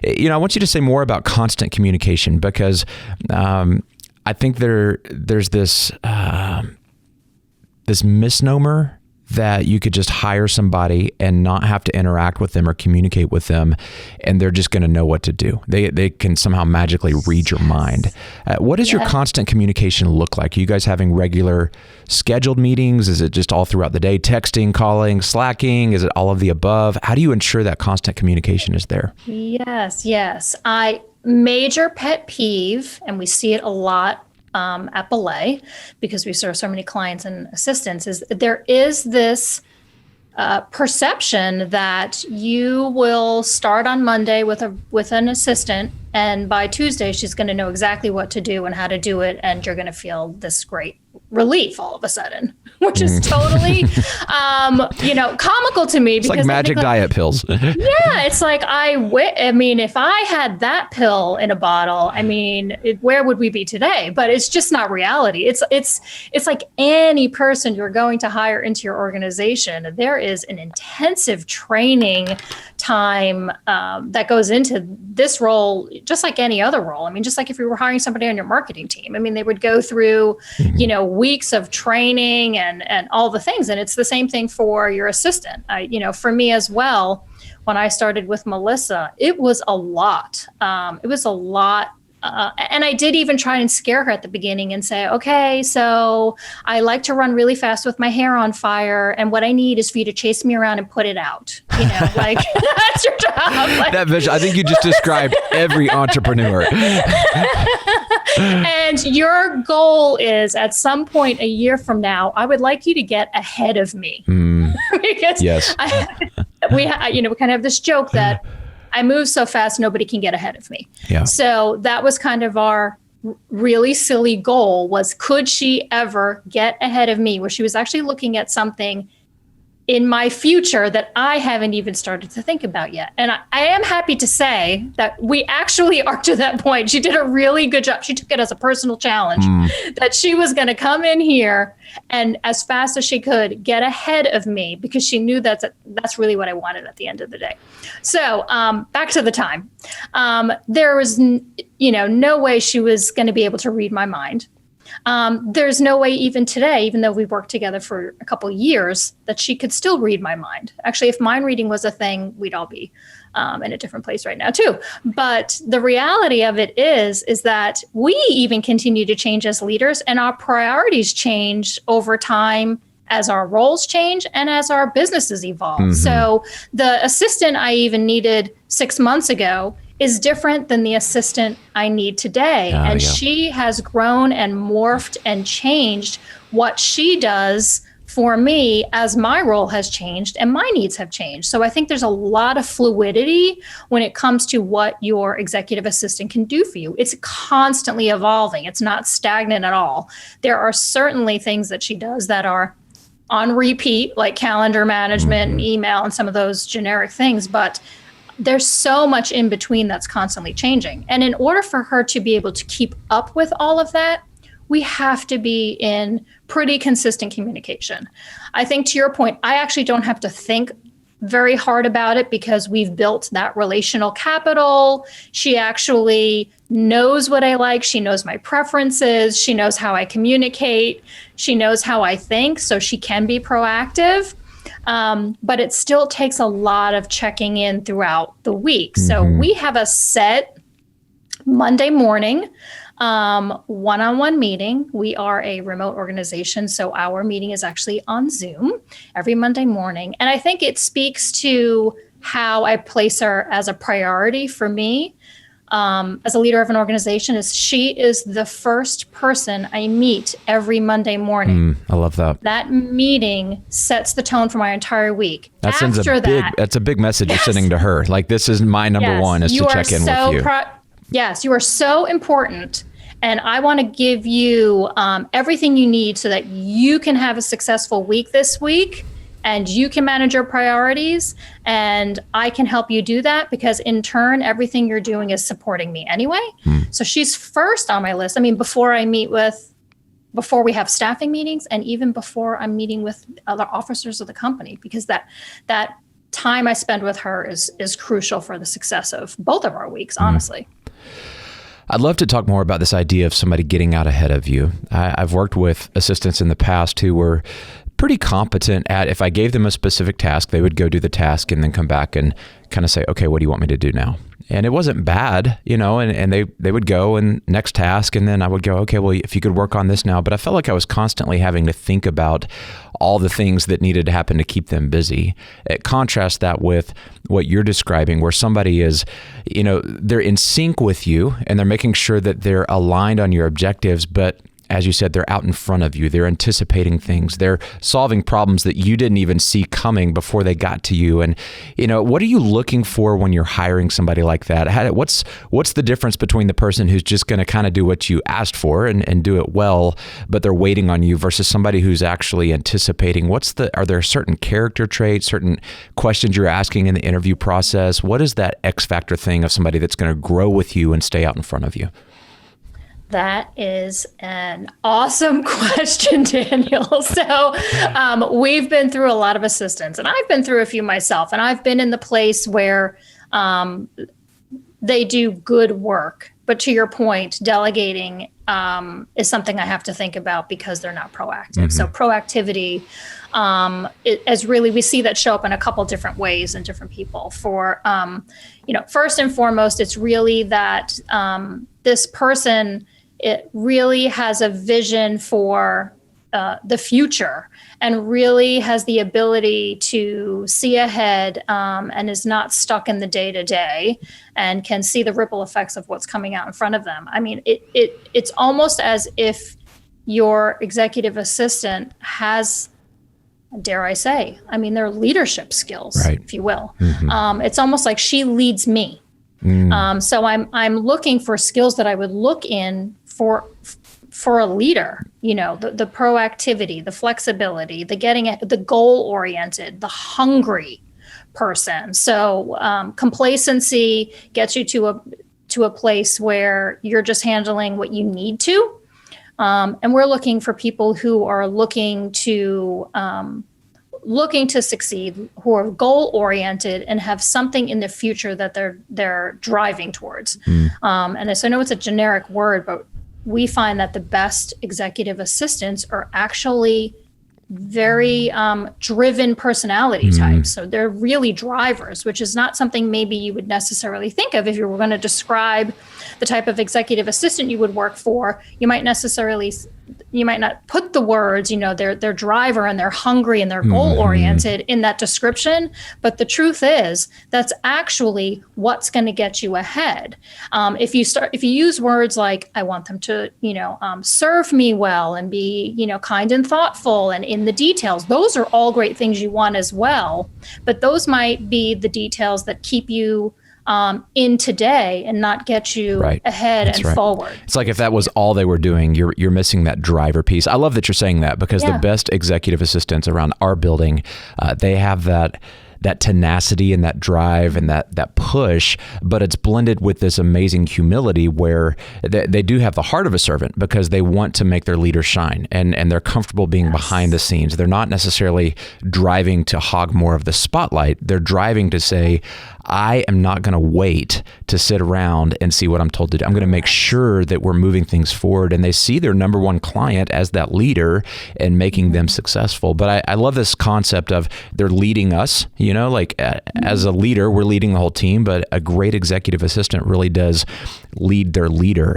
I want you to say more about constant communication, because I think there's this misnomer that you could just hire somebody and not have to interact with them or communicate with them, and they're just going to know what to do. They can somehow magically read your mind. What does your constant communication look like? Are you guys having regular scheduled meetings? Is it just all throughout the day, texting, calling, slacking? Is it all of the above? How do you ensure that constant communication is there? Yes. Major pet peeve, and we see it a lot at Belay, because we serve so many clients and assistants, is there is this perception that you will start on Monday with an assistant, and by Tuesday she's going to know exactly what to do and how to do it, and you're going to feel this great relief all of a sudden, which is totally comical to me. It's like magic diet pills. It's like if I had that pill in a bottle, where would we be today? But it's just not reality. It's like any person you're going to hire into your organization, there is an intensive training time that goes into this role, just like any other role. Just like if you were hiring somebody on your marketing team, they would go through, weeks of training and all the things. And it's the same thing for your assistant. For me as well, when I started with Melissa, it was a lot. And I did even try and scare her at the beginning and say, okay, so I like to run really fast with my hair on fire, and what I need is for you to chase me around and put it out. That's your job. That vision, I think you just described every entrepreneur. And your goal is, at some point a year from now, I would like you to get ahead of me. Because we kind of have this joke that I move so fast, nobody can get ahead of me. Yeah. So that was kind of our really silly goal, was could she ever get ahead of me, where she was actually looking at something in my future that I haven't even started to think about yet. And I am happy to say that we actually are to that point. She did a really good job. She took it as a personal challenge that she was going to come in here and, as fast as she could, get ahead of me, because she knew that's really what I wanted at the end of the day. So back to the time. There was no way she was going to be able to read my mind. There's no way even today, even though we've worked together for a couple of years, that she could still read my mind. Actually, if mind reading was a thing, we'd all be in a different place right now too. But the reality of it is that we even continue to change as leaders, and our priorities change over time as our roles change and as our businesses evolve. Mm-hmm. So the assistant I even needed 6 months ago is different than the assistant I need today. She has grown and morphed and changed what she does for me as my role has changed and my needs have changed. So I think there's a lot of fluidity when it comes to what your executive assistant can do for you. It's constantly evolving. It's not stagnant at all. There are certainly things that she does that are on repeat, like calendar management and email and some of those generic things, but there's so much in between that's constantly changing. And in order for her to be able to keep up with all of that, we have to be in pretty consistent communication. I think, to your point, I actually don't have to think very hard about it, because we've built that relational capital. She actually knows what I like. She knows my preferences. She knows how I communicate. She knows how I think, so she can be proactive. But it still takes a lot of checking in throughout the week. Mm-hmm. So we have a set Monday morning one-on-one meeting. We are a remote organization, so our meeting is actually on Zoom every Monday morning. And I think it speaks to how I place her as a priority for me. As a leader of an organization, is she is the first person I meet every Monday morning. I love that. That meeting sets the tone for my entire week. That's a big message you're sending to her. Like, this is my number one, is to check in with you. Yes, you are so important. And I want to give you everything you need so that you can have a successful week this week, and you can manage your priorities, and I can help you do that, because in turn, everything you're doing is supporting me anyway. So she's first on my list. Before we have staffing meetings, and even before I'm meeting with other officers of the company, because that time I spend with her is crucial for the success of both of our weeks, honestly. I'd love to talk more about this idea of somebody getting out ahead of you. I've worked with assistants in the past who were pretty competent at, if I gave them a specific task, they would go do the task and then come back and kind of say, okay, what do you want me to do now? And it wasn't bad, and they would go and next task. And then I would go, okay, well, if you could work on this now. But I felt like I was constantly having to think about all the things that needed to happen to keep them busy. Contrast that with what you're describing, where somebody is, they're in sync with you and they're making sure that they're aligned on your objectives, but as you said, they're out in front of you. They're anticipating things. They're solving problems that you didn't even see coming before they got to you. And, what are you looking for when you're hiring somebody like that? What's the difference between the person who's just going to kind of do what you asked for and do it well, but they're waiting on you, versus somebody who's actually anticipating? Are there certain character traits, certain questions you're asking in the interview process? What is that X factor thing of somebody that's going to grow with you and stay out in front of you? That is an awesome question, Daniel. So we've been through a lot of assistants, and I've been through a few myself, and I've been in the place where they do good work. But to your point, delegating is something I have to think about because they're not proactive. So proactivity we see that show up in a couple different ways in different people. For, first and foremost, it's really that this person, it really has a vision for the future and really has the ability to see ahead and is not stuck in the day-to-day and can see the ripple effects of what's coming out in front of them. I mean, it's almost as if your executive assistant has, dare I say, their leadership skills, right, if you will. It's almost like she leads me. So I'm looking for skills that I would look in for a leader, the proactivity, the flexibility, the goal oriented, the hungry person. So complacency gets you to a place where you're just handling what you need to. And we're looking for people who are looking to succeed, who are goal oriented and have something in the future that they're driving towards. And so I know it's a generic word, but we find that the best executive assistants are actually very driven personality types. So they're really drivers, which is not something maybe you would necessarily think of if you were going to describe the type of executive assistant you would work for. You might not put the words, they're driver and they're hungry and they're goal oriented in that description. But the truth is that's actually what's going to get you ahead. If you use words like, I want them to, serve me well and be, kind and thoughtful and in the details, those are all great things you want as well. But those might be the details that keep you in today and not get you ahead and forward. It's like if that was all they were doing, you're missing that driver piece. I love that you're saying that because the best executive assistants around our building, they have that tenacity and that drive and that push, but it's blended with this amazing humility where they do have the heart of a servant because they want to make their leader shine and they're comfortable being behind the scenes. They're not necessarily driving to hog more of the spotlight. They're driving to say, I am not going to wait to sit around and see what I'm told to do. I'm going to make sure that we're moving things forward. And they see their number one client as that leader and making them successful. But I love this concept of they're leading us, as a leader, we're leading the whole team, but a great executive assistant really does lead their leader.